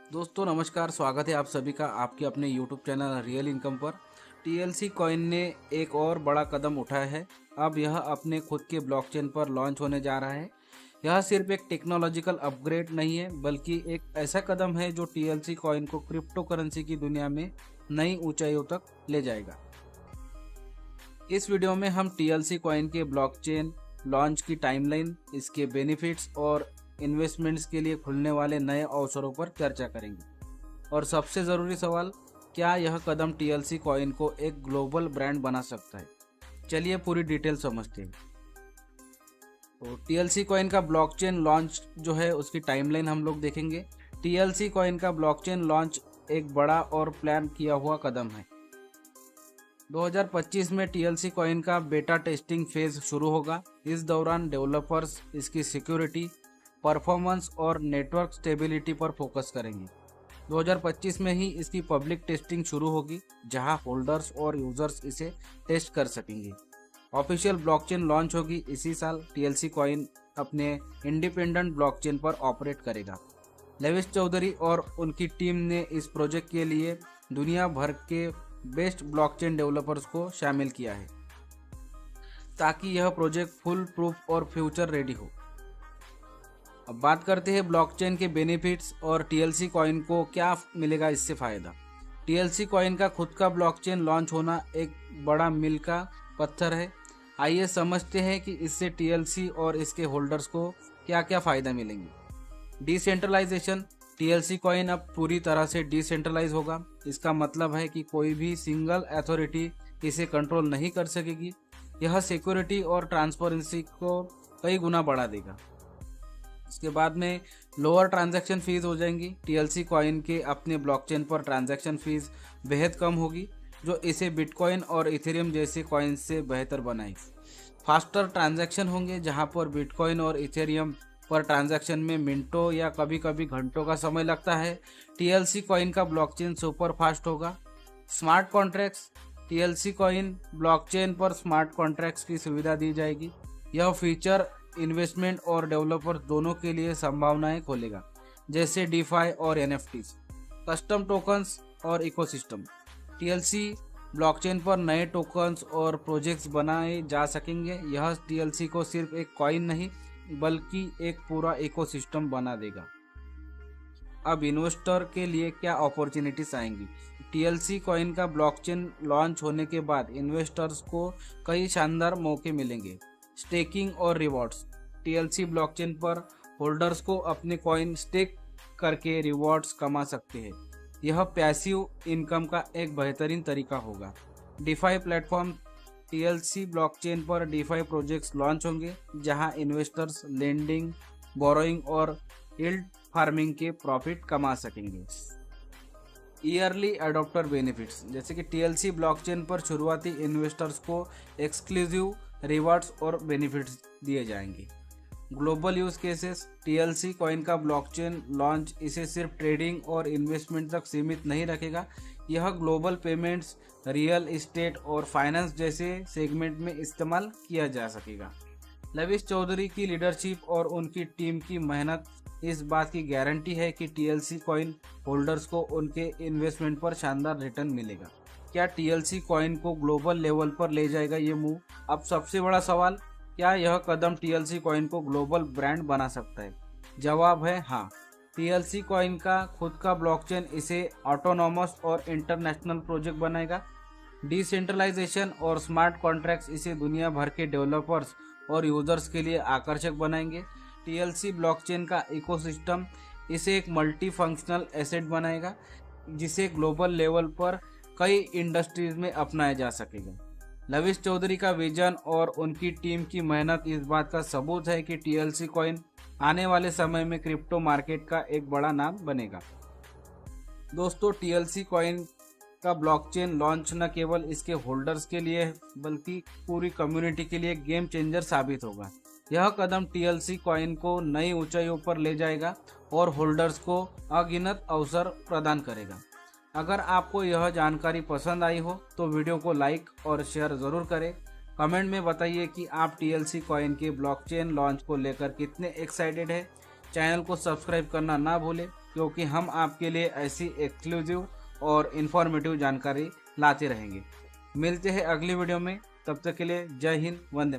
दोस्तों नमस्कार, स्वागत है आप सभी का आपके अपने YouTube चैनल रियल इनकम पर। टीएलसी कॉइन ने एक और बड़ा कदम उठाया है। अब यह अपने खुद के ब्लॉकचेन पर लॉन्च होने जा रहा है। यह सिर्फ एक टेक्नोलॉजिकल अपग्रेड नहीं है, बल्कि एक ऐसा कदम है जो टीएलसी कॉइन को क्रिप्टो करेंसी की दुनिया में नई ऊंचाइयों तक ले जाएगा। इस वीडियो में हम टीएलसी कॉइन के ब्लॉकचेन लॉन्च की टाइमलाइन, इसके बेनिफिट्स और इन्वेस्टमेंट्स के लिए खुलने वाले नए अवसरों पर चर्चा करेंगे। और सबसे ज़रूरी सवाल, क्या यह कदम टीएलसी कॉइन को एक ग्लोबल ब्रांड बना सकता है? चलिए पूरी डिटेल समझते हैं। तो टीएलसी कॉइन का ब्लॉकचेन लॉन्च जो है उसकी टाइमलाइन हम लोग देखेंगे। टीएलसी कॉइन का ब्लॉकचेन लॉन्च एक बड़ा और प्लान किया हुआ कदम है। 2025 में टीएलसी कॉइन का बेटा टेस्टिंग फेज शुरू होगा। इस दौरान डेवलपर्स इसकी सिक्योरिटी, परफॉर्मेंस और नेटवर्क स्टेबिलिटी पर फोकस करेंगे। 2025 में ही इसकी पब्लिक टेस्टिंग शुरू होगी, जहां होल्डर्स और यूजर्स इसे टेस्ट कर सकेंगे। ऑफिशियल ब्लॉकचेन लॉन्च होगी इसी साल। टीएलसी कॉइन अपने इंडिपेंडेंट ब्लॉकचेन पर ऑपरेट करेगा। लेविस चौधरी और उनकी टीम ने इस प्रोजेक्ट के लिए दुनिया भर के बेस्ट ब्लॉकचेन डेवलपर्स को शामिल किया है, ताकि यह प्रोजेक्ट फुल प्रूफ और फ्यूचर रेडी हो। अब बात करते हैं ब्लॉकचेन के बेनिफिट्स और टीएलसी कॉइन को क्या मिलेगा इससे फ़ायदा। टीएलसी कॉइन का खुद का ब्लॉकचेन लॉन्च होना एक बड़ा मील का पत्थर है। आइए समझते हैं कि इससे टीएलसी और इसके होल्डर्स को क्या क्या फ़ायदा मिलेंगे। डिसेंट्रलाइजेशन, टीएलसी कॉइन अब पूरी तरह से डिसेंट्रलाइज होगा। इसका मतलब है कि कोई भी सिंगल अथॉरिटी इसे कंट्रोल नहीं कर सकेगी। यह सिक्योरिटी और ट्रांसपेरेंसी को कई गुना बढ़ा देगा। इसके बाद में लोअर ट्रांजैक्शन फीस हो जाएंगी। टीएलसी कॉइन के अपने ब्लॉकचेन पर ट्रांजैक्शन फीस बेहद कम होगी, जो इसे बिटकॉइन और इथेरियम जैसे कॉइन से बेहतर बनाएगी। फास्टर ट्रांजैक्शन होंगे, जहां पर बिटकॉइन और इथेरियम पर ट्रांजैक्शन में मिनटों या कभी कभी घंटों का समय लगता है। टीएलसी कॉइन का ब्लॉकचेन सुपर फास्ट होगा। Smart contracts, TLC coin blockchain पर स्मार्ट कॉन्ट्रैक्ट्स की सुविधा दी जाएगी। यह फीचर इन्वेस्टमेंट और डेवलपर्स दोनों के लिए संभावनाएं खोलेगा, जैसे डीफाई और एनएफटीज। कस्टम टोकन्स और इकोसिस्टम, टीएलसी ब्लॉकचेन पर नए टोकन्स और प्रोजेक्ट्स बनाए जा सकेंगे। यह टीएलसी को सिर्फ एक कॉइन नहीं, बल्कि एक पूरा इकोसिस्टम बना देगा। अब इन्वेस्टर के लिए क्या अपॉर्चुनिटीज आएंगी। टीएलसी कॉइन का ब्लॉकचेन लॉन्च होने के बाद इन्वेस्टर्स को कई शानदार मौके मिलेंगे। स्टेकिंग और रिवॉर्ड्स, टीएलसी ब्लॉकचेन पर होल्डर्स को अपने कॉइन स्टेक करके रिवॉर्ड्स कमा सकते हैं। यह पैसिव इनकम का एक बेहतरीन तरीका होगा। डिफाई प्लेटफॉर्म, टीएलसी ब्लॉकचेन पर डीफाई प्रोजेक्ट्स लॉन्च होंगे, जहां इन्वेस्टर्स लेंडिंग, बोरोइंग और यील्ड फार्मिंग के प्रॉफिट कमा सकेंगे। ईयरली एडॉप्टर बेनिफिट्स, जैसे कि टीएलसी ब्लॉकचेन पर शुरुआती इन्वेस्टर्स को एक्सक्लूसिव रिवार्ड्स और बेनिफिट्स दिए जाएंगे। Global use cases, TLC coin का ब्लॉकचेन लॉन्च इसे सिर्फ ट्रेडिंग और इन्वेस्टमेंट तक सीमित नहीं रखेगा। यह ग्लोबल पेमेंट्स, रियल एस्टेट और फाइनेंस जैसे सेगमेंट में इस्तेमाल किया जा सकेगा। लेविस चौधरी की लीडरशिप और उनकी टीम की मेहनत इस बात की गारंटी है कि टीएलसी कॉइन होल्डर्स को उनके इन्वेस्टमेंट पर शानदार रिटर्न मिलेगा। क्या टीएलसी कॉइन को ग्लोबल लेवल पर ले जाएगा ये मूव? अब सबसे बड़ा सवाल, क्या यह कदम टीएलसी कॉइन को ग्लोबल ब्रांड बना सकता है? जवाब है हाँ। टीएलसी कॉइन का खुद का ब्लॉकचेन इसे ऑटोनॉमस और इंटरनेशनल प्रोजेक्ट बनाएगा। डिसेंट्रलाइजेशन और स्मार्ट कॉन्ट्रैक्ट्स इसे दुनिया भर के डेवलपर्स और यूजर्स के लिए आकर्षक बनाएंगे। टीएलसी ब्लॉकचेन का इकोसिस्टम इसे एक मल्टी फंक्शनल एसेट बनाएगा, जिसे ग्लोबल लेवल पर कई इंडस्ट्रीज में अपनाया जा सकेगा। लेविस चौधरी का विजन और उनकी टीम की मेहनत इस बात का सबूत है कि टीएलसी कॉइन आने वाले समय में क्रिप्टो मार्केट का एक बड़ा नाम बनेगा। दोस्तों, टीएलसी कॉइन का ब्लॉकचेन लॉन्च न केवल इसके होल्डर्स के लिए बल्कि पूरी कम्युनिटी के लिए गेम चेंजर साबित होगा। यह कदम टीएलसी कॉइन को नई ऊंचाइयों पर ले जाएगा और होल्डर्स को अगिनत अवसर प्रदान करेगा। अगर आपको यह जानकारी पसंद आई हो तो वीडियो को लाइक और शेयर ज़रूर करें। कमेंट में बताइए कि आप टीएलसी कॉइन के ब्लॉकचेन लॉन्च को लेकर कितने एक्साइटेड हैं। चैनल को सब्सक्राइब करना ना भूलें क्योंकि हम आपके लिए ऐसी एक्सक्लूसिव और इन्फॉर्मेटिव जानकारी लाते रहेंगे। मिलते हैं अगली वीडियो में, तब तक के लिए जय हिंद, वंदे।